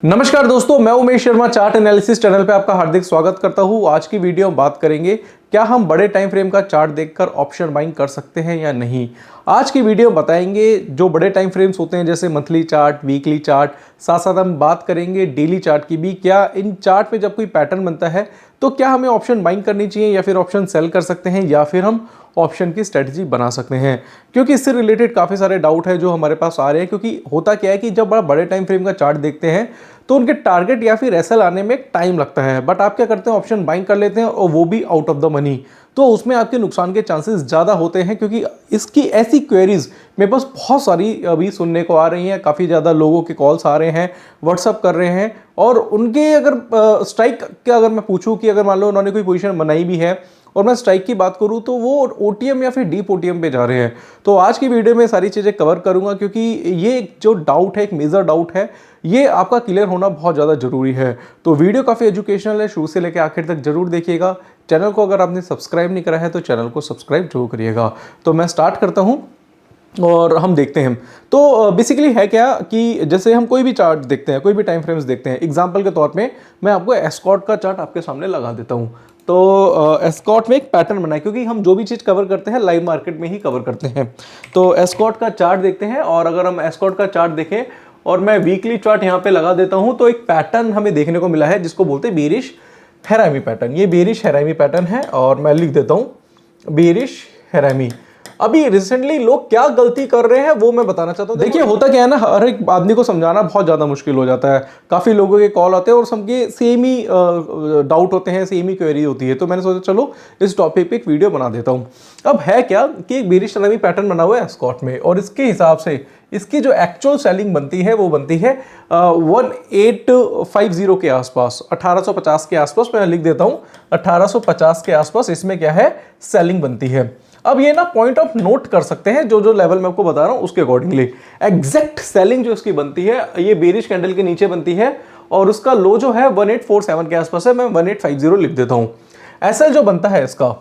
नमस्कार दोस्तों, मैं Umesh Sharma chart analysis channel पे आपका हार्दिक स्वागत करता हूँ। आज की वीडियो में बात करेंगे क्या हम बड़े टाइम फ्रेम का चार्ट देखकर ऑप्शन बाइंग कर सकते हैं या नहीं। आज की वीडियो में बताएंगे जो बड़े टाइम फ्रेम्स होते हैं जैसे मंथली चार्ट, वीकली चार्ट, साथ साथ हम बात करेंगे डेली चार्ट की भी। क्या इन चार्ट में जब कोई पैटर्न बनता है तो क्या हमें ऑप्शन बाइंग करनी चाहिए या फिर ऑप्शन सेल कर सकते हैं या फिर हम ऑप्शन की स्ट्रेटजी बना सकते हैं, क्योंकि इससे रिलेटेड काफ़ी सारे डाउट है जो हमारे पास आ रहे हैं। क्योंकि होता क्या है कि जब बड़े टाइम फ्रेम का चार्ट देखते हैं तो उनके टारगेट या फिर एसएल आने में टाइम लगता है, बट आप क्या करते हैं ऑप्शन बाइंग कर लेते हैं और वो भी आउट ऑफ द मनी। तो उसमें आपके नुकसान के चांसेस ज़्यादा होते हैं, क्योंकि इसकी ऐसी क्वेरीज मेरे पास बहुत सारी अभी सुनने को आ रही हैं। काफ़ी ज़्यादा लोगों के कॉल्स आ रहे हैं, व्हाट्सअप कर रहे हैं, और उनके अगर स्ट्राइक का अगर मैं पूछूं कि अगर मान लो उन्होंने कोई पोजीशन बनाई भी है और मैं स्ट्राइक की बात करूं तो वो ओटीएम या फिर डीप ओटीएम पे जा रहे हैं। तो आज की वीडियो में सारी चीज़ें कवर करूंगा, क्योंकि ये जो डाउट है, एक मेजर डाउट है, ये आपका क्लियर होना बहुत ज़्यादा जरूरी है। तो वीडियो काफ़ी एजुकेशनल है, शुरू से लेकर आखिर तक जरूर देखिएगा। चैनल को अगर आपने सब्सक्राइब नहीं करा है तो चैनल को सब्सक्राइब जरूर करिएगा। तो मैं स्टार्ट करता हूँ और हम देखते हैं। तो बेसिकली है क्या कि जैसे हम कोई भी चार्ट देखते हैं, कोई भी टाइम फ्रेम्स देखते हैं, एग्जांपल के तौर पे मैं आपको एस्कॉर्ट का चार्ट आपके सामने लगा देता हूँ। तो एस्कॉर्ट में एक पैटर्न बना है, क्योंकि हम जो भी चीज़ कवर करते हैं लाइव मार्केट में ही कवर करते हैं। तो एस्कॉर्ट का चार्ट देखते हैं, और अगर हम एस्कॉर्ट का चार्ट देखें और मैं वीकली चार्ट यहाँ पे लगा देता हूँ तो एक पैटर्न हमें देखने को मिला है जिसको बोलते हैं बेरिश हैरामी पैटर्न। ये बेरिश हैरामी पैटर्न है और मैं लिख देता हूँ बेरिश हैरामी। अभी रिसेंटली लोग क्या गलती कर रहे हैं वो मैं बताना चाहता हूँ। देखिए होता क्या है ना, हर एक आदमी को समझाना बहुत ज़्यादा मुश्किल हो जाता है। काफ़ी लोगों के कॉल आते हैं और सबके सेम ही डाउट होते हैं, सेम ही क्वेरी होती है। तो मैंने सोचा चलो इस टॉपिक पे एक वीडियो बना देता हूँ। अब है क्या कि एक बेरिश हैरामी पैटर्न बना हुआ है एस्कॉर्ट में, और इसके हिसाब से इसकी जो एक्चुअल सेलिंग बनती है वो बनती है 1850 के आसपास, 1850 के आसपास। मैं लिख देता हूँ 1850 के आसपास इसमें क्या है सेलिंग बनती है। अब ये ना पॉइंट ऑफ नोट कर सकते हैं, जो जो लेवल मैं आपको बता रहा हूं उसके अकॉर्डिंगली एग्जैक्ट सेलिंग जो इसकी बनती है ये बेरिश कैंडल के नीचे बनती है, और उसका लो जो है 1847 के आसपास है। मैं 1850 लिख देता हूं। एसएल जो बनता है इसका,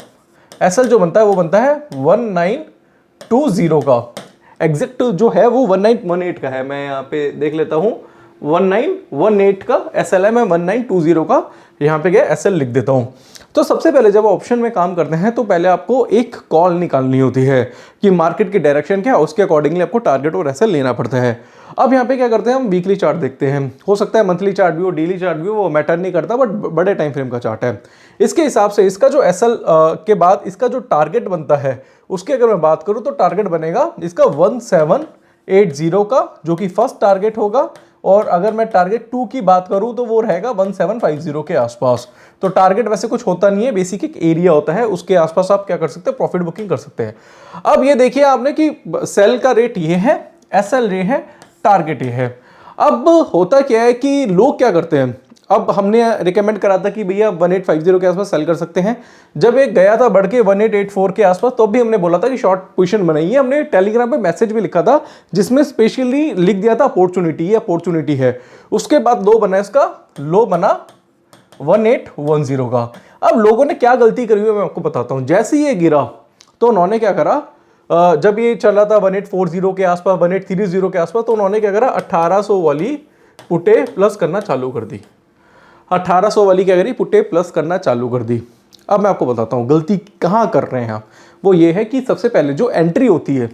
एसएल जो बनता है वो बनता है 1920 का। एग्जैक्ट जो है वो 1918 का है। मैं यहाँ पे देख लेता हूँ 1918 का एसएल है, मैं 1920 का यहाँ पे गया एसएल लिख देता हूँ। तो सबसे पहले जब ऑप्शन में काम करते हैं तो पहले आपको एक कॉल निकालनी होती है कि मार्केट की डायरेक्शन क्या है, उसके अकॉर्डिंगली आपको टारगेट और एसएल लेना पड़ता है। अब यहाँ पे क्या करते हैं हम वीकली चार्ट देखते हैं, हो सकता है मंथली चार्ट भी हो, डेली चार्ट भी हो, वो मैटर नहीं करता, बट बड़े टाइम फ्रेम का चार्ट है। इसके हिसाब से इसका जो एसएल के बाद इसका जो टारगेट बनता है उसकी अगर मैं बात करूं तो टारगेट बनेगा इसका 1780 का, जो कि फर्स्ट टारगेट होगा। और अगर मैं टारगेट 2 की बात करूं तो वो रहेगा 1750 के आसपास। तो टारगेट वैसे कुछ होता नहीं है, बेसिक एक एरिया होता है, उसके आसपास आप क्या कर सकते हैं प्रॉफिट बुकिंग कर सकते हैं। अब ये देखिए आपने कि सेल का रेट ये है, एसएल ये है, टारगेट ये है। अब होता क्या है कि लोग क्या करते हैं, अब हमने रिकमेंड करा था कि भैया 1850 के आसपास सेल कर सकते हैं। जब एक गया था बढ़ के 1884 के आसपास तो भी हमने बोला था कि शॉर्ट पोजीशन बनाइए। हमने टेलीग्राम पे मैसेज भी लिखा था जिसमें स्पेशली लिख दिया था अपॉर्चुनिटी, अपॉर्चुनिटी है। उसके बाद लो बना, इसका लो बना 1810 का। अब लोगों ने क्या गलती करी हुई मैं आपको बताता हूँ। जैसे ही ये गिरा तो उन्होंने क्या करा, जब ये चला था 1840 के आसपास, 1830 के आसपास, तो उन्होंने क्या करा 1800 वाली पुटे प्लस करना चालू कर दी। 1800 वाली क्या करी, पुटे प्लस करना चालू कर दी। अब मैं आपको बताता हूँ गलती कहाँ कर रहे हैं आप। वो ये है कि सबसे पहले जो एंट्री होती है,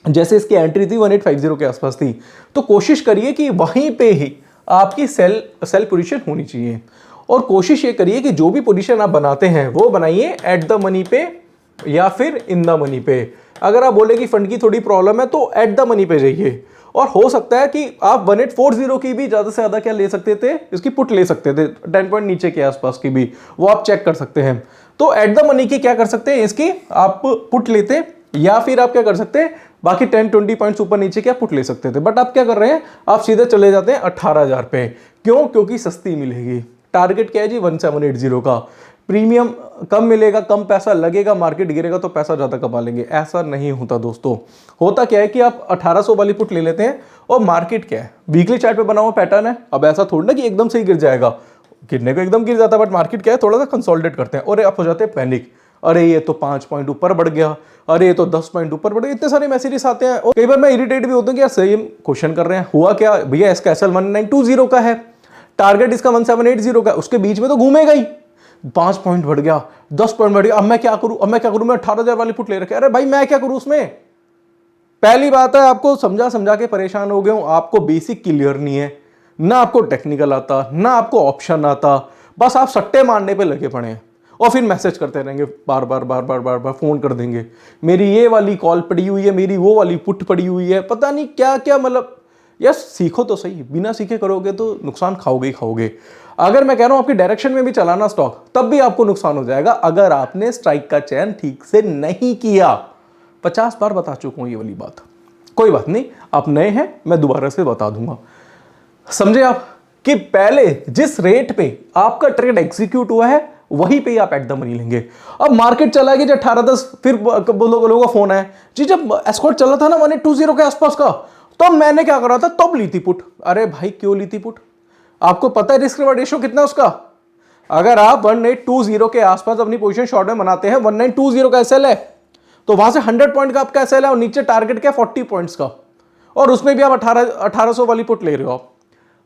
जैसे इसकी एंट्री थी 1850 के आसपास थी, तो कोशिश करिए कि वहीं पे ही आपकी सेल पोजीशन होनी चाहिए। और कोशिश ये करिए कि जो भी पोजीशन आप बनाते हैं वो बनाइए एट द मनी पे या फिर इन द मनी पे। अगर आप बोले कि फंड की थोड़ी प्रॉब्लम है तो एट द मनी पे जाइए। और हो सकता है कि आप 1840 की भी ज़्यादा से ज़्यादा क्या ले सकते थे, इसकी पुट ले सकते थे 10 पॉइंट नीचे के आसपास की भी, वो आप चेक कर सकते हैं। तो एट द मनी की क्या कर सकते हैं, इसकी आप पुट लेते, या फिर आप क्या कर सकते हैं बाकी 10-20 पॉइंट्स ऊपर नीचे क्या पुट ले सकते थे। बट आप क्या कर रहे हैं, आप सीधे चले जाते हैं 18,000 पे। क्यों? क्योंकि सस्ती मिलेगी। टारगेट क्या है जी 1780 का। प्रीमियम कम मिलेगा, कम पैसा लगेगा, मार्केट गिरेगा तो पैसा ज़्यादा कमा लेंगे। ऐसा नहीं होता दोस्तों। होता क्या है कि आप 1800 वाली पुट ले लेते हैं, और मार्केट क्या है वीकली चार्ट पे बना हुआ पैटर्न है। अब ऐसा थोड़ा ना कि एकदम से ही गिर जाएगा, गिरने को एकदम गिर जाता है, बट मार्केट क्या है थोड़ा सा कंसोलिडेट करते हैं और आप हो जाते हैं पैनिक। अरे ये तो 5 पॉइंट ऊपर बढ़ गया, अरे ये तो 10 पॉइंट ऊपर बढ़ गया, इतने सारे मैसेजेस आते हैं। और कई बार मैं इरिटेट भी होता हूँ कि यार सेम क्वेश्चन कर रहे हैं, हुआ क्या भैया, इसका एसएल 1920 का है, टारगेट इसका 1780 का है, उसके बीच में तो घूमेगा ही। 5 पॉइंट बढ़ गया, 10 पॉइंट बढ़ गया, अब मैं क्या करूं, मैं 18,000 वाली पुट ले रखे, अरे भाई मैं क्या करूं उसमें। पहली बात है, आपको समझा समझा के परेशान हो गया हूं, आपको बेसिक क्लियर नहीं है, ना आपको टेक्निकल आता, ना आपको ऑप्शन आता, बस आप सट्टे मारने पे लगे पड़े हैं और फिर मैसेज करते रहेंगे, बार बार फोन कर देंगे, मेरी ये वाली कॉल पड़ी हुई है, मेरी वो वाली पुट पड़ी हुई है, पता नहीं क्या क्या। मतलब यार सीखो तो सही, बिना सीखे करोगे तो नुकसान खाओगे ही खाओगे। अगर मैं कह रहा हूं आपकी डायरेक्शन में भी चलाना स्टॉक, तब भी आपको नुकसान हो जाएगा अगर आपने स्ट्राइक का चयन ठीक से नहीं किया। 50 बार बता चुका हूं ये वाली बात, कोई बात नहीं, आप नए हैं, मैं दोबारा से बता दूंगा। समझे आप कि पहले जिस रेट पे आपका ट्रेड एग्जीक्यूट हुआ है वहीं पे आप एट द मनी लेंगे। अब मार्केट चला गया जब 18-10, फिर लोगों का फोन आया जी, जब एस्कॉर्ट चला था ना 1820 के आसपास का, तो मैंने क्या करा था, तब ली थी पुट। अरे भाई क्यों ली थी पुट, आपको पता है रिस्क रिवॉर्ड रेशियो कितना है उसका। अगर आप 1820 के आसपास अपनी पोजीशन शॉर्ट में बनाते हैं, 1920 का एसएल है, तो वहां से 100 पॉइंट का आपका एसएल है और नीचे टारगेट क्या 40 पॉइंट्स का, और उसमें भी आप 1800 वाली पुट ले रहे हो, आप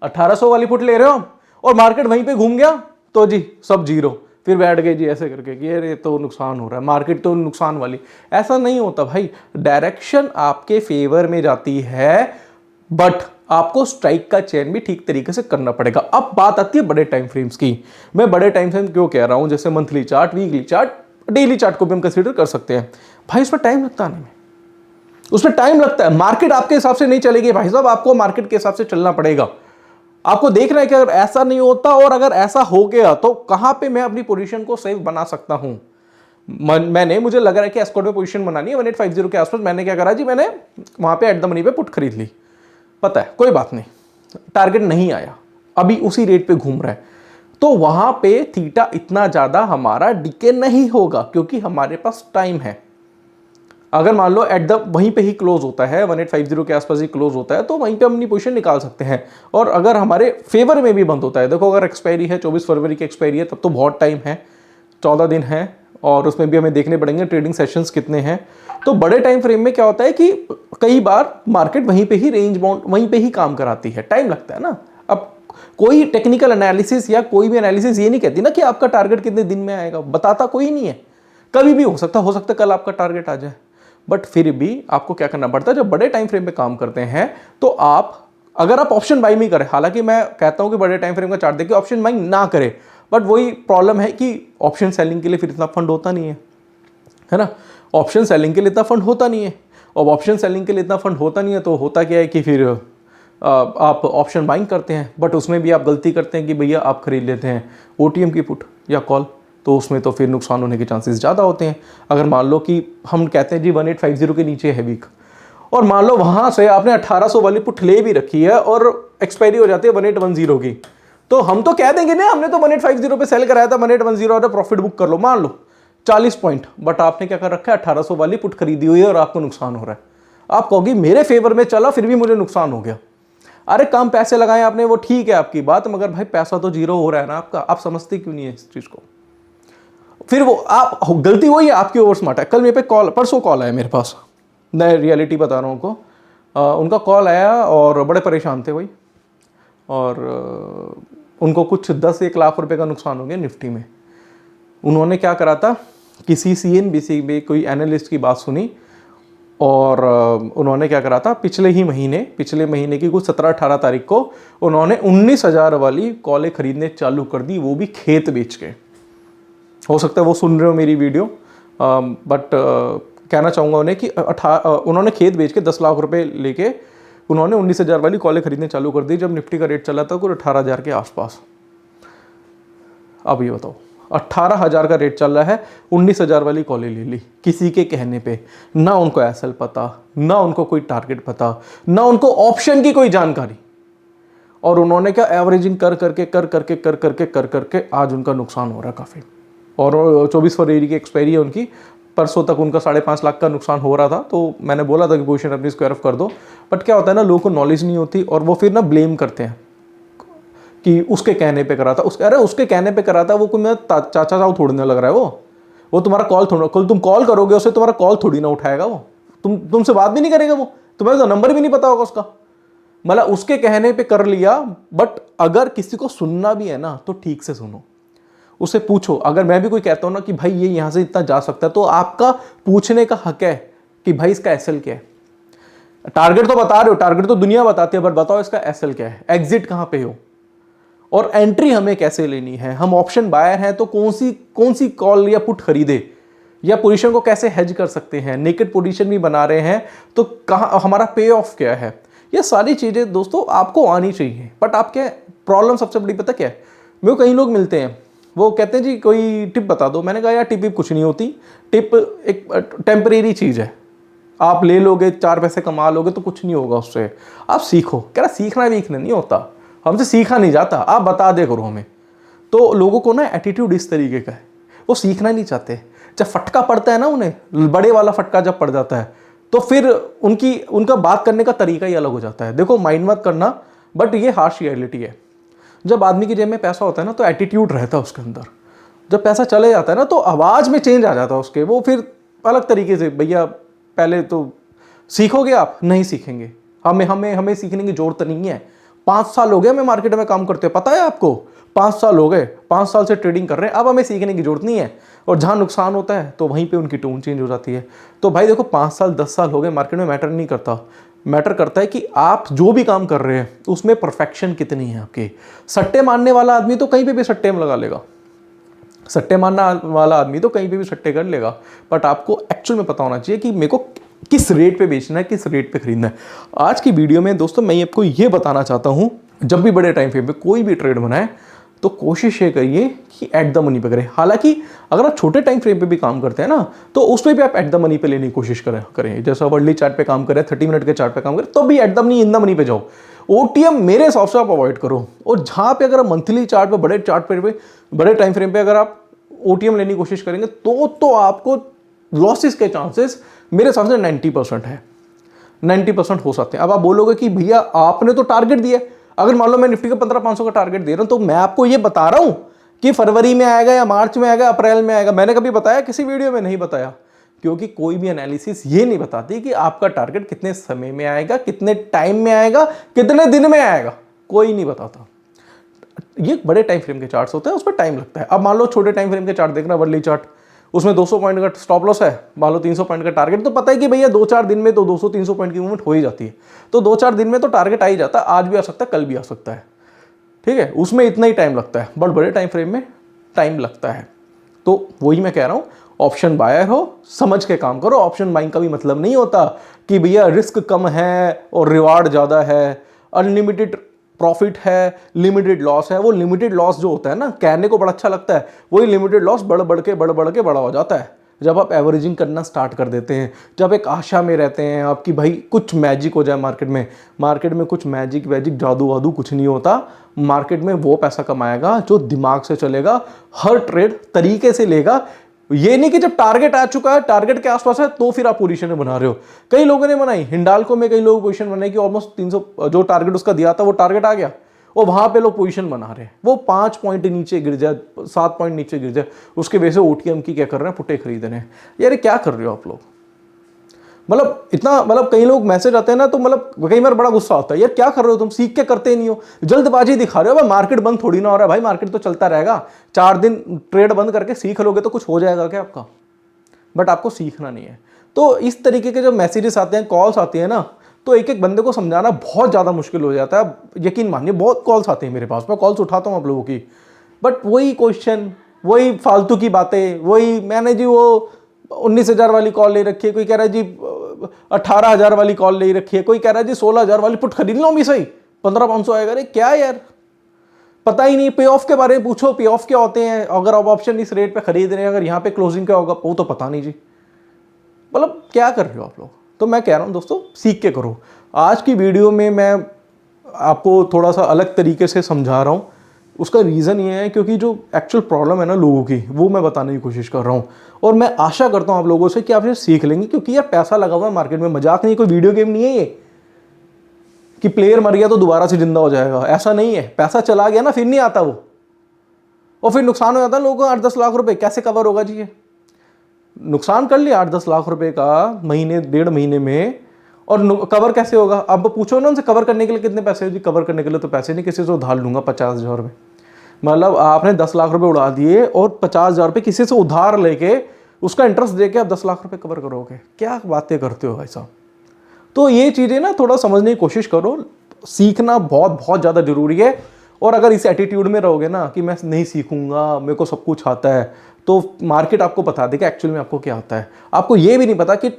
1800 वाली पुट ले रहे हो और मार्केट वहीं पे घूम गया तो जी सब जीरो, फिर बैठ गए जी ऐसे करके कि अरे तो नुकसान हो रहा है, मार्केट तो नुकसान वाली। ऐसा नहीं होता भाई, डायरेक्शन आपके फेवर में जाती है, बट आपको स्ट्राइक का चयन भी ठीक तरीके से करना पड़ेगा। अब बात आती है बड़े टाइम फ्रेम्स की। मैं बड़े टाइम फ्रेम क्यों कह रहा हूं, जैसे monthly chart, weekly chart, daily chart को भी हम कंसीडर कर सकते हैं। भाई उसमें टाइम लगता है, उसमें टाइम लगता है। मार्केट आपके हिसाब से नहीं चलेगी भाई साहब, आपको मार्केट के हिसाब से चलना पड़ेगा। आपको देखना है कि अगर ऐसा नहीं होता और अगर ऐसा हो गया तो कहां पे मैं अपनी पोजीशन को सेफ बना सकता हूं। मैंने, मुझे लग रहा है कि एस्कॉर्ट में पोजीशन बनानी है 1850 के आसपास, मैंने क्या करा जी, मैंने वहां पे एट द मनी पे पुट खरीद ली। पता है कोई बात नहीं, टारगेट नहीं आया, अभी उसी रेट पे घूम रहा है, तो वहां पे थीटा इतना ज्यादा हमारा डीके नहीं होगा क्योंकि हमारे पास टाइम है। अगर मान लो एट द वहीं पे ही क्लोज होता है, 1850 के आसपास ही क्लोज होता है, तो वहीं पे हम अपनी पोजीशन निकाल सकते हैं। और अगर हमारे फेवर में भी बंद होता है, देखो अगर एक्सपायरी है 24 फरवरी की एक्सपायरी है, तब तो बहुत टाइम है, 14 दिन है, और उसमें भी हमें देखने पड़ेंगे ट्रेडिंग सेशंस कितने हैं। तो बड़े टाइम फ्रेम में क्या होता है कि कई बार मार्केट वहीं पे ही रेंज बाउंड वहीं पे ही काम कराती है, टाइम लगता है ना। अब कोई टेक्निकल एनालिसिस या कोई भी एनालिसिस ये नहीं कहती ना कि आपका टारगेट कितने दिन में आएगा, बताता कोई नहीं है, कभी भी हो सकता कल आपका टारगेट आ जाए। बट फिर भी आपको क्या करना पड़ता है, जब बड़े टाइम फ्रेम पे काम करते हैं तो आप, अगर आप ऑप्शन बाइंग नहीं करें, हालांकि मैं कहता हूं कि बड़े टाइम फ्रेम का चार्ट देखिए ऑप्शन बाइंग ना करें, बट वही प्रॉब्लम है कि ऑप्शन सेलिंग के लिए फिर इतना फंड होता नहीं है ना। ऑप्शन सेलिंग के लिए इतना फंड होता नहीं है, और ऑप्शन सेलिंग के लिए इतना फंड होता नहीं है तो होता क्या है कि फिर आप ऑप्शन बाइंग करते हैं, बट उसमें भी आप गलती करते हैं कि भैया आप खरीद लेते हैं ओटीएम की पुट या कॉल, तो उसमें तो फिर नुकसान होने के चांसेस ज़्यादा होते हैं। अगर मान लो कि हम कहते हैं जी 1850 के नीचे है वीक, और मान लो वहाँ से आपने 1800 वाली पुट ले भी रखी है और एक्सपायरी हो जाती है 1810 की, तो हम तो कह देंगे ना हमने तो 1850 पे सेल कराया था, 1810 और प्रॉफिट बुक कर लो, मान लो 40 पॉइंट, बट आपने क्या कर रखा है, 1800 वाली पुट खरीदी हुई है और आपको नुकसान हो रहा है। आप कहोगे मेरे फेवर में चला फिर भी मुझे नुकसान हो गया। अरे कम पैसे लगाए आपने, वो ठीक है आपकी बात, मगर भाई पैसा तो जीरो हो रहा है ना आपका, आप समझते क्यों नहीं है इस चीज़ को। फिर वो आप गलती वही है आपकी, ओवर स्मार्ट है। कल मेरे पे कॉल, परसों कॉल आया मेरे पास, मैं रियलिटी बता रहा हूँ उनको, उनका कॉल आया और बड़े परेशान थे वही, और उनको कुछ 10-1 लाख रुपए का नुकसान हो गया निफ्टी में। उन्होंने क्या करा था, किसी CNBC में कोई एनालिस्ट की बात सुनी, और उन्होंने क्या करा था, पिछले महीने की कुछ 17-18 तारीख को उन्होंने 19,000 वाली कॉलें खरीदने चालू कर दी, वो भी खेत बेच के। हो सकता है वो सुन रहे हो मेरी वीडियो, बट कहना चाहूँगा उन्हें कि उन्होंने खेत बेच के 10 लाख रुपए लेके उन्होंने 19,000 वाली कॉलें खरीदने चालू कर दी, जब निफ्टी का रेट चला था कुछ 18,000 के आसपास। अब ये बताओ, 18,000 का रेट चल रहा है, 19,000 वाली कॉलें ले ली किसी के कहने पे, ना उनको एसएल पता, ना उनको कोई टारगेट पता, ना उनको ऑप्शन की कोई जानकारी, और उन्होंने क्या एवरेजिंग कर करके आज उनका नुकसान हो रहा है काफ़ी। और 24 फरवरी की एक्सपायरी है उनकी, परसों तक उनका 5.5 लाख का नुकसान हो रहा था, तो मैंने बोला था कि पोजीशन अपनी स्क्वायर ऑफ कर दो। बट क्या होता है ना, लोगों को नॉलेज नहीं होती और वो फिर ना ब्लेम करते हैं कि उसके कहने पे करा था, अरे उसके कहने पे करा था, वो कोई मेरा चाचा साहब थोड़ने लग रहा है, वो वो तुम्हारा कॉल थोड़ा, कल तुम कॉल करोगे उसे, तुम्हारा कॉल थोड़ी ना उठाएगा वो, तुमसे बात भी नहीं करेगा वो, तुम्हें तो नंबर भी नहीं पता होगा उसका। मतलब उसके कहने पे कर लिया। बट अगर किसी को सुनना भी है ना तो ठीक से सुनो, उसे पूछो। अगर मैं भी कोई कहता हूं ना कि भाई ये यहां से इतना जा सकता है, तो आपका पूछने का हक है कि भाई इसका एसएल क्या है। टारगेट तो बता रहे हो, टारगेट तो दुनिया बताती है, बट बताओ इसका एसएल क्या है, एग्जिट कहां पे हो, और एंट्री हमें कैसे लेनी है। हम ऑप्शन बायर हैं तो कौन सी कॉल या पुट खरीदे, या पोजीशन को कैसे हेज कर सकते हैं, नेकेड पोजीशन भी बना रहे हैं तो कहां हमारा पे ऑफ क्या है। ये सारी चीजें दोस्तों आपको आनी चाहिए। बट आप क्या प्रॉब्लम सबसे बड़ी पता क्या है, मेरे को कई लोग मिलते हैं, वो कहते हैं जी कोई टिप बता दो। मैंने कहा यार टिप कुछ नहीं होती, टिप एक टेम्परेरी चीज है, आप ले लोगे 4 पैसे कमा लोगे तो कुछ नहीं होगा उससे, आप सीखो। कह रहा सीखना वीखना नहीं होता, हमसे सीखा नहीं जाता, आप बता दे करो हमें। तो लोगों को ना एटीट्यूड इस तरीके का है, वो सीखना नहीं चाहते। जब फटका पड़ता है ना उन्हें, बड़े वाला फटका जब पड़ जाता है, तो फिर उनका बात करने का तरीका ही अलग हो जाता है। देखो माइंड मत करना, बट ये हार्श रियलिटी है। जब आदमी की जेब में पैसा होता है ना तो एटीट्यूड रहता है उसके अंदर। जब पैसा चले जाता है ना तो आवाज़ में चेंज आ जाता है उसके, वो फिर अलग तरीके से, भैया पहले तो सीखोगे आप, नहीं सीखेंगे, हमें सीखने की जरूरत नहीं है। 5 साल हो गए हमें मार्केट में काम करते, पता है आपको, 5 साल हो गए, 5 साल से ट्रेडिंग कर रहे हैं, अब हमें सीखने की जरूरत नहीं है। और जहां नुकसान होता है तो वहीं पे उनकी टोन चेंज हो जाती है। तो भाई देखो 5 साल 10 साल हो गए मार्केट में, मैटर नहीं करता, मैटर करता है कि आप जो भी काम कर रहे हैं उसमें परफेक्शन कितनी है आपके। सट्टे मारने वाला आदमी तो कहीं पे भी सट्टे में लगा लेगा, सट्टे मारने वाला आदमी तो कहीं पे भी सट्टे कर लेगा, बट आपको एक्चुअल में पता होना चाहिए कि मेरे को किस रेट पे बेचना है, किस रेट पे खरीदना है। आज की वीडियो में दोस्तों मैं आपको ये बताना चाहता हूँ, जब भी बड़े टाइम फ्रेम पे कोई भी ट्रेड बनाए तो कोशिश ये करिए कि एट द मनी पे करें। हालांकि अगर आप छोटे टाइम फ्रेम पे भी काम करते हैं ना तो उसमें भी आप एट द मनी पे लेने की कोशिश करें। जैसा वर्ली चार्ट पे काम करें, 30 मिनट के चार्ट पे काम करें, तो भी at the money, in the money पे जाओ। ओटीएम मेरे हिसाब से आप अवॉइड करो। और जहां पे अगर मंथली चार्ट पे, बड़े चार्ट पे, बड़े टाइम फ्रेम पे अगर आप ओटीएम लेने की कोशिश करेंगे तो आपको लॉसेस के चांसेस मेरे हिसाब से 90% है, 90% हो सकते हैं। अब आप बोलोगे कि भैया आपने तो टारगेट दिया, अगर मान लो मैं निफ्टी का 15,500 का टारगेट दे रहा हूं तो मैं आपको ये बता रहा हूं कि फरवरी में आएगा या मार्च में आएगा, अप्रैल में आएगा। मैंने कभी बताया किसी वीडियो में? नहीं बताया, क्योंकि कोई भी एनालिसिस ये नहीं बताती कि आपका टारगेट कितने समय में आएगा, कितने टाइम में आएगा, कितने दिन में आएगा, कोई नहीं बताता। ये बड़े टाइम फ्रेम के चार्ट्स होते हैं, उस पर टाइम लगता है। अब मान लो छोटे टाइम फ्रेम के चार्ट देखना, वर्ली चार्ट, उसमें 200 पॉइंट का स्टॉप लॉस है, मान लो 300 पॉइंट का टारगेट, तो पता है कि भैया 2-4 दिन में तो 200-300 पॉइंट की मूवमेंट हो ही जाती है। तो 2-4 दिन में तो टारगेट आ ही जाता है, आज भी आ सकता है, कल भी आ सकता है, ठीक है, उसमें इतना ही टाइम लगता है। बट बड़े टाइम फ्रेम में टाइम लगता है। तो वही मैं कह रहा हूं, ऑप्शन बायर हो, समझ के काम करो। ऑप्शन बाइंग का भी मतलब नहीं होता कि भैया रिस्क कम है और रिवार्ड ज्यादा है, अनलिमिटेड प्रॉफिट है, लिमिटेड लॉस है। वो लिमिटेड लॉस जो होता है ना, कहने को बड़ा अच्छा लगता है, वही लिमिटेड लॉस बढ़ बढ़ के बड़ा हो जाता है जब आप एवरेजिंग करना स्टार्ट कर देते हैं। जब एक आशा में रहते हैं आपकी भाई कुछ मैजिक हो जाए मार्केट में कुछ मैजिक वैजिक जादू वादू कुछ नहीं होता। मार्केट में वो पैसा कमाएगा जो दिमाग से चलेगा, हर ट्रेड तरीके से लेगा। ये नहीं कि जब टारगेट आ चुका है, टारगेट के आसपास है, तो फिर आप पोजीशन बना रहे हो। कई लोगों ने बनाई, हिंडाल्को में कई लोग पोजीशन बनाई कि ऑलमोस्ट 300 जो टारगेट उसका दिया था वो टारगेट आ गया, और वहां पे लोग पोजीशन बना रहे हैं। वो 5 पॉइंट नीचे गिर जाए, 7 पॉइंट नीचे गिर जाए, उसके वजह से ओटीएम की क्या कर रहे हैं, पुट्टे खरीद रहे हैं। यार क्या कर रहे हो आप लोग? मतलब इतना, मतलब कई लोग मैसेज आते हैं ना तो मतलब कई बार बड़ा गुस्सा आता है, यार क्या कर रहे हो तुम, सीख के करते नहीं हो, जल्दबाजी दिखा रहे हो। भाई मार्केट बंद थोड़ी ना हो रहा है, भाई मार्केट तो चलता रहेगा। 4 दिन ट्रेड बंद करके सीख लोगे तो कुछ हो जाएगा क्या आपका? बट आपको सीखना नहीं है। तो इस तरीके के जब मैसेजेस आते हैं, कॉल्स आती है ना, तो एक एक बंदे को समझाना बहुत ज़्यादा मुश्किल हो जाता है। यकीन मानिए बहुत कॉल्स आते हैं मेरे पास, मैं कॉल्स उठाता हूँ आप लोगों की, बट वही क्वेश्चन, वही फालतू की बातें, वही मैंने जी वो 19,000 वाली कॉल ले रखी है, कोई कह रहा है जी 18,000 वाली कॉल ले रखी है, कोई कह रहा है जी 16,000 वाली पुट खरीद लो भी सही, 15,500 आएगा। अरे क्या यार, पता ही नहीं। पे ऑफ के बारे में पूछो, पे ऑफ क्या होते हैं, अगर आप ऑप्शन इस रेट पे खरीद रहे हैं, अगर यहाँ पे क्लोजिंग क्या होगा वो तो पता नहीं जी। मतलब क्या कर रहे हो आप लोग? तो मैं कह रहा हूँ दोस्तों, सीख के करो। आज की वीडियो में मैं आपको थोड़ा सा अलग तरीके से समझा रहा हूँ। उसका रीज़न ये है क्योंकि जो एक्चुअल प्रॉब्लम है ना लोगों की, वो मैं बताने की कोशिश कर रहा हूँ। और मैं आशा करता हूँ आप लोगों से कि आप ये सीख लेंगे, क्योंकि यार पैसा लगा हुआ है मार्केट में, मजाक नहीं, कोई वीडियो गेम नहीं है ये कि प्लेयर मर गया तो दोबारा से जिंदा हो जाएगा, ऐसा नहीं है। पैसा चला गया ना फिर नहीं आता वो, और फिर नुकसान हो जाता है लोगों को। 8-10 लाख रुपए कैसे कवर होगा जी ये? नुकसान कर लिया 8-10 लाख रुपए का महीने 1.5 महीने में, और कवर कैसे होगा? अब पूछो ना उनसे कवर करने के लिए कितने पैसे हो जी, कवर करने के लिए तो पैसे नहीं, किसी से उधार लूंगा 50,000 रुपये। मतलब आपने 10 लाख रुपए उड़ा दिए और 50,000 रुपये किसी से उधार लेके उसका इंटरेस्ट दे के आप 10 लाख रुपए कवर करोगे? क्या बातें करते हो भाई साहब। तो ये चीज़ें ना थोड़ा समझने की कोशिश करो, सीखना बहुत बहुत ज़्यादा जरूरी है। और अगर इस एटीट्यूड में रहोगे ना कि मैं नहीं सीखूंगा, मेरे को सब कुछ आता है, तो मार्केट आपको बता देगा एक्चुअल में आपको क्या आता है। आपको ये भी नहीं पता कि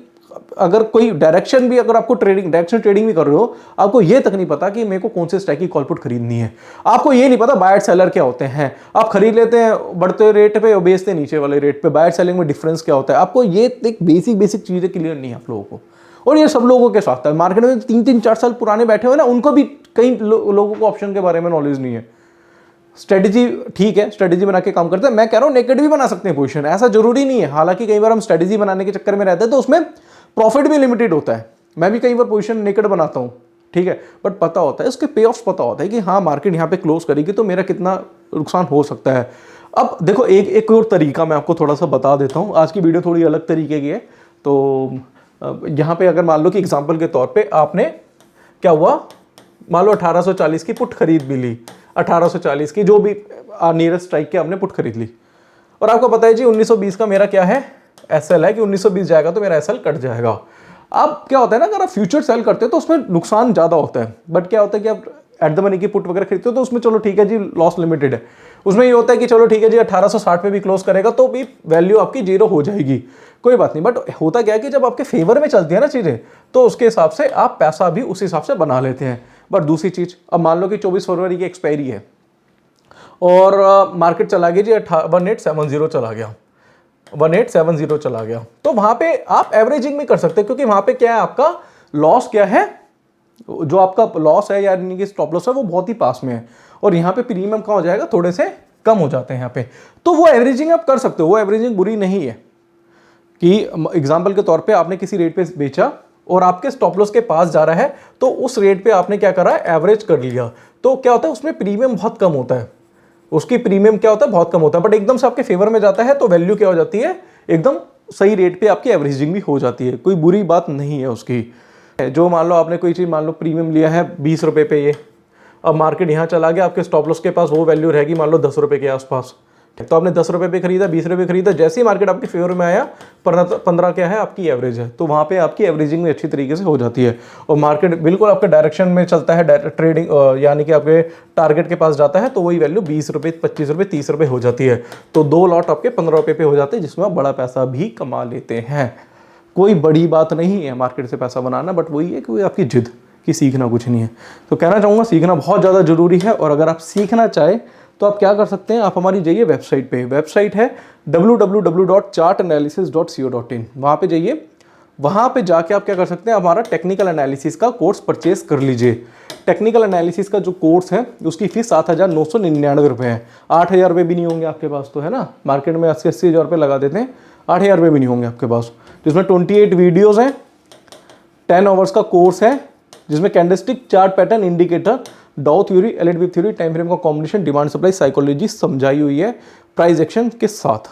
अगर कोई डायरेक्शन भी, अगर आपको डायरेक्शन ट्रेडिंग भी कर रहे हो, आपको ये तक नहीं पता कि मेरे को कौन से स्टॉक की कॉल पुट खरीदनी है। आपको ये नहीं पता बायर सेलर क्या होते हैं। आप खरीद लेते हैं बढ़ते रेट पे और बेचते नीचे वाले रेट पे। बायर सेलिंग में डिफरेंस क्या होता है, आपको ये एक बेसिक चीजें क्लियर नहीं है आप लोगों को। और ये सब लोगों के साथ है। मार्केट में 3-4 साल पुराने बैठे हुए ना, उनको भी कई लोगों को ऑप्शन के बारे में नॉलेज नहीं है। स्ट्रेटेजी ठीक है, स्ट्रेटेजी बना के काम करते हैं। मैं कह रहा हूं नेकेड भी बना सकते हैं पोजीशन, ऐसा जरूरी नहीं है। हालांकि कई बार हम स्ट्रेटेजी बनाने के चक्कर में रहते हैं तो उसमें प्रॉफिट भी लिमिटेड होता है। मैं भी कई बार पोजीशन नेकेड बनाता हूं, ठीक है, बट पता होता है उसके पे ऑफ, पता होता है कि हाँ मार्केट यहाँ पे क्लोज करेगी तो मेरा कितना नुकसान हो सकता है। अब देखो एक और तरीका मैं आपको थोड़ा सा बता देता हूँ। आज की वीडियो थोड़ी अलग तरीके की है। तो यहाँ पे अगर मान लो कि एग्जाम्पल के तौर पे आपने क्या हुआ, मान लो 1840 की पुट खरीद भी ली, 1840 की जो भी नियरेस्ट स्ट्राइक के आपने पुट खरीद ली, और आपको पता है जी 1920 का मेरा क्या है एसएल है कि 1920 जाएगा तो मेरा एसएल कट जाएगा। अब क्या होता है ना, अगर आप फ्यूचर सेल करते हो तो उसमें नुकसान ज्यादा होता है, बट क्या होता है कि आप एट द मनी की पुट वगैरह खरीदते हो तो उसमें चलो ठीक है जी, लॉस लिमिटेड है। उसमें ये होता है कि चलो ठीक है जी 1860 पे भी क्लोज करेगा तो भी वैल्यू आपकी 0 हो जाएगी, कोई बात नहीं। बट होता क्या है कि जब आपके फेवर में चलती है ना चीजें, तो उसके हिसाब से आप पैसा भी उस हिसाब से बना लेते हैं। बट दूसरी चीज, अब मान लो कि 24 फरवरी की एक्सपायरी है और मार्केट चला गया जी 1870 चला गया, 1870 चला गया, तो वहां पे आप एवरेजिंग भी कर सकते हैं, क्योंकि वहां पे क्या है, आपका लॉस क्या है, जो आपका लॉस है यानी कि स्टॉप लॉस है वो बहुत ही पास में है, और यहाँ पे प्रीमियम कम हो जाएगा, थोड़े से कम हो जाते हैं यहाँ पे। तो वो एवरेजिंग आप कर सकते हो, वो एवरेजिंग बुरी नहीं है। कि एग्जाम्पल के तौर पे आपने किसी रेट पे बेचा और आपके स्टॉप लॉस के पास जा रहा है, तो उस रेट पे आपने क्या करा, एवरेज कर लिया, तो क्या होता है उसमें प्रीमियम बहुत कम होता है, उसकी प्रीमियम क्या होता है, बहुत कम होता है, बट एकदम से आपके फेवर में जाता है तो वैल्यू क्या हो जाती है, एकदम सही रेट पे आपकी एवरेजिंग भी हो जाती है, कोई बुरी बात नहीं है उसकी। जो मान लो आपने कोई चीज़ मान लो प्रीमियम लिया है 20 रुपये पे, ये अब मार्केट यहाँ चला गया, आपके स्टॉप लॉस के पास वो वैल्यू रहेगी मान लो 10 रुपये के आसपास, तो आपने 10 रुपये पे खरीदा, 20 रुपये खरीदा, जैसे ही मार्केट आपके फेवर में आया 15 क्या है आपकी एवरेज है, तो वहाँ पे आपकी एवरेजिंग में अच्छी तरीके से हो जाती है, और मार्केट बिल्कुल आपके डायरेक्शन में चलता है, ट्रेडिंग यानी कि आपके टारगेट के पास जाता है, तो वही वैल्यू 20 रुपये, 25 रुपये, 30 रुपये हो जाती है, तो 2 लॉट आपके 15 रुपये पे हो जाते हैं, जिसमें आप बड़ा पैसा भी कमा लेते हैं। कोई बड़ी बात नहीं है मार्केट से पैसा बनाना, बट वही है कि आपकी जिद कि सीखना कुछ नहीं है। तो कहना चाहूँगा सीखना बहुत ज़्यादा जरूरी है, और अगर आप सीखना चाहें तो आप क्या कर सकते हैं, आप हमारी जाइए वेबसाइट पे, वेबसाइट है www.chartanalysis.co.in, वहाँ पे जाइए, वहाँ पे जाके आप क्या कर सकते हैं, हमारा टेक्निकल एनालिसिस का कोर्स परचेज कर लीजिए। टेक्निकल एनालिसिस का जो कोर्स है उसकी फीस 7,999 रुपये है। 8,000 रुपये भी नहीं होंगे आपके पास, तो है ना, मार्केट में 80-80 हज़ार रुपये लगा देते हैं, 8,000 रुपये भी नहीं होंगे आपके पास, जिसमें 28 वीडियोस हैं, 10 आवर्स का कोर्स है, जिसमें कैंडलस्टिक, चार्ट पैटर्न, इंडिकेटर, डाउ theory, LED whip theory, time frame का कॉम्बिनेशन, डिमांड सप्लाई साइकोलॉजी समझाई हुई है प्राइस एक्शन के साथ।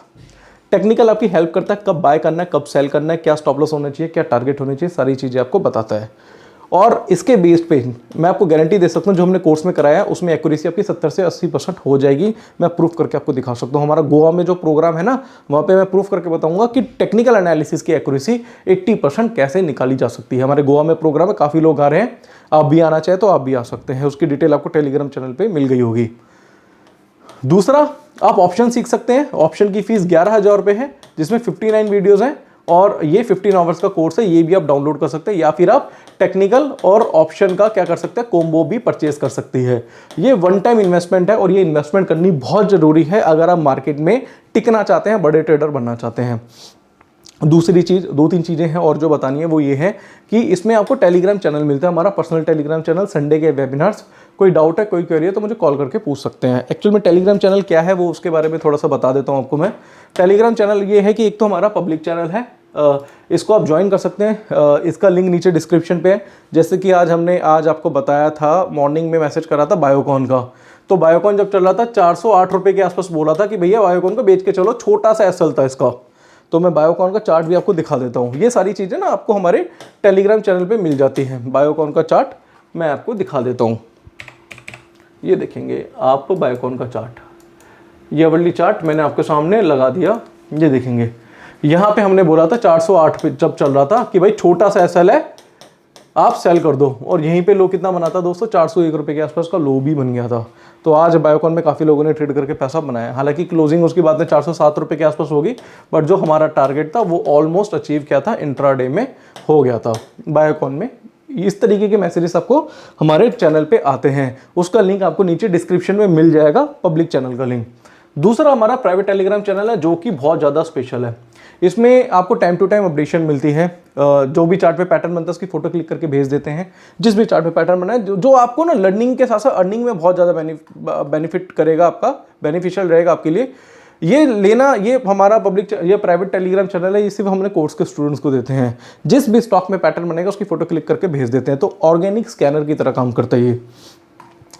टेक्निकल आपकी हेल्प करता है, कब बाय करना है, कब सेल करना है, क्या स्टॉप लॉस होना चाहिए, क्या टारगेट होने चाहिए, सारी चीज़ें आपको बताता है। और इसके बेस पे मैं आपको गारंटी दे सकता हूँ, जो हमने कोर्स में कराया है उसमें एक्यूरेसी आपकी 70 से 80% हो जाएगी। मैं प्रूफ करके आपको दिखा सकता हूँ। हमारा गोवा में जो प्रोग्राम है ना, वहाँ पे मैं प्रूफ करके बताऊंगा कि टेक्निकल एनालिसिस की एक्यूरेसी 80% कैसे निकाली जा सकती है। हमारे गोवा में प्रोग्राम है, काफ़ी लोग आ रहे हैं, आप भी आना चाहे तो आप भी आ सकते हैं। उसकी डिटेल आपको टेलीग्राम चैनल पर मिल गई होगी। दूसरा, आप ऑप्शन सीख सकते हैं। ऑप्शन की फीस 11,000 रुपये है, जिसमें 59 वीडियोज़ हैं, और ये 15 आवर्स का कोर्स है, ये भी आप डाउनलोड कर सकते हैं, या फिर आप टेक्निकल और ऑप्शन का क्या कर सकते हैं, कॉम्बो भी परचेज कर सकती है। ये वन टाइम इन्वेस्टमेंट है, और ये इन्वेस्टमेंट करनी बहुत ज़रूरी है अगर आप मार्केट में टिकना चाहते हैं, बड़े ट्रेडर बनना चाहते हैं। दूसरी चीज़, 2-3 चीज़ें हैं और जो बतानी है वो ये है कि इसमें आपको टेलीग्राम चैनल मिलता है, हमारा पर्सनल टेलीग्राम चैनल, संडे के वेबिनार्स। कोई डाउट है, कोई क्वेरी है तो मुझे कॉल करके पूछ सकते हैं। एक्चुअल में टेलीग्राम चैनल क्या है वो उसके बारे में थोड़ा सा बता देता हूँ आपको मैं। टेलीग्राम चैनल ये है कि एक तो हमारा पब्लिक चैनल है, इसको आप ज्वाइन कर सकते हैं, इसका लिंक नीचे डिस्क्रिप्शन पे है। जैसे कि आज आपको बताया था, मॉर्निंग में मैसेज करा था बायोकॉन का, तो बायोकॉन जब चल रहा था 408 रुपये के आसपास बोला था कि भैया बायोकॉन को बेच के चलो, छोटा सा एसएल था इसका, तो मैं बायोकॉन का चार्ट भी आपको दिखा देता हूँ। ये सारी चीज़ें ना आपको हमारे टेलीग्राम चैनल पे मिल जाती हैं। बायोकॉन का चार्ट मैं आपको दिखा देता हूँ। ये देखेंगे आप बायोकॉन का चार्ट, ये वर्ली चार्ट मैंने आपके सामने लगा दिया। ये देखेंगे यहाँ पे हमने बोला था 408 पे जब चल रहा था कि भाई छोटा सा एसएल है, आप सेल कर दो, और यहीं पे लो कितना बना था दोस्तों, 401 रुपये के आसपास का लो भी बन गया था। तो आज बायोकॉन में काफ़ी लोगों ने ट्रेड करके पैसा बनाया। हालांकि क्लोजिंग उसकी बाद में 407 रुपये के आसपास होगी, बट जो हमारा टारगेट था वो ऑलमोस्ट अचीव किया था, इंट्राडे में हो गया था बायोकॉन में। इस तरीके के मैसेजेस आपको हमारे चैनल पे आते हैं, उसका लिंक आपको नीचे डिस्क्रिप्शन में मिल जाएगा, पब्लिक चैनल का लिंक। दूसरा हमारा प्राइवेट टेलीग्राम चैनल है जो कि बहुत ज़्यादा स्पेशल है। इसमें आपको टाइम टू टाइम अपडेशन मिलती है। जो भी चार्ट पे पैटर्न बनता है उसकी फोटो क्लिक करके भेज देते हैं। जिस भी चार्ट पे पैटर्न बना है जो आपको ना लर्निंग के साथ साथ अर्निंग में बहुत ज़्यादा बेनिफिट करेगा, आपका बेनिफिशियल रहेगा आपके लिए। ये लेना, ये हमारा ये प्राइवेट टेलीग्राम चैनल है, ये सिर्फ हमने कोर्स के स्टूडेंट्स को देते हैं। जिस भी स्टॉक में पैटर्न बनेगा उसकी फोटो क्लिक करके भेज देते हैं। तो ऑर्गेनिक स्कैनर की तरह काम करता है ये।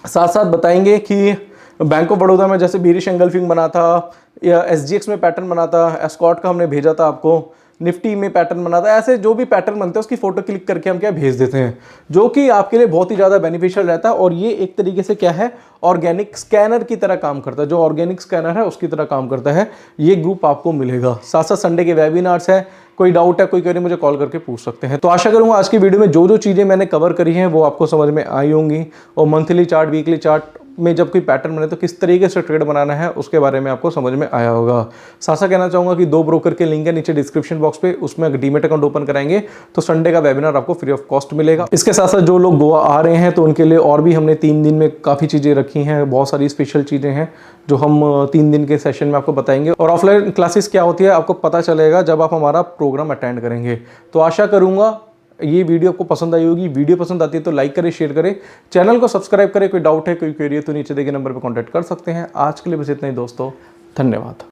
साथ साथ बताएंगे कि बैंक ऑफ बड़ौदा में जैसे बीरिश एंगल्फिंग बना था, या एसजीएक्स में पैटर्न बना था, एस्कॉट का हमने भेजा था आपको, निफ्टी में पैटर्न बना था, ऐसे जो भी पैटर्न बनते हैं उसकी फोटो क्लिक करके हम क्या भेज देते हैं, जो कि आपके लिए बहुत ही ज़्यादा बेनिफिशियल रहता है। और ये एक तरीके से क्या है, ऑर्गेनिक स्कैनर की तरह काम करता है। जो ऑर्गेनिक स्कैनर है उसकी तरह काम करता है। ये ग्रुप आपको मिलेगा। साथ साथ संडे के वेबिनार्स है, कोई डाउट है, कोई क्वेरी मुझे कॉल करके पूछ सकते हैं। तो आशा करूँगा आज की वीडियो में जो जो चीज़ें मैंने कवर करी हैं वो आपको समझ में आई होंगी, और मंथली चार्ट, वीकली चार्ट में जब कोई पैटर्न बने तो किस तरीके से ट्रेड बनाना है उसके बारे में आपको समझ में आया होगा। साथ साथ कहना चाहूँगा कि 2 ब्रोकर के लिंक है नीचे डिस्क्रिप्शन बॉक्स पे, उसमें अगर डीमेट अकाउंट ओपन कराएंगे तो संडे का वेबिनार आपको फ्री ऑफ कॉस्ट मिलेगा। इसके साथ साथ जो लोग गोवा आ रहे हैं तो उनके लिए और भी हमने 3 दिन में काफ़ी चीज़ें रखी हैं, बहुत सारी स्पेशल चीज़ें हैं जो हम 3 दिन के सेशन में आपको बताएंगे। और ऑफलाइन क्लासेस क्या होती है आपको पता चलेगा जब आप हमारा प्रोग्राम अटेंड करेंगे। तो आशा करूँगा ये वीडियो आपको पसंद आई होगी। वीडियो पसंद आती है तो लाइक करें, शेयर करें, चैनल को सब्सक्राइब करें। कोई डाउट है, कोई क्वेरी है तो नीचे दिए गए नंबर पर कांटेक्ट कर सकते हैं। आज के लिए बस इतना ही दोस्तों, धन्यवाद।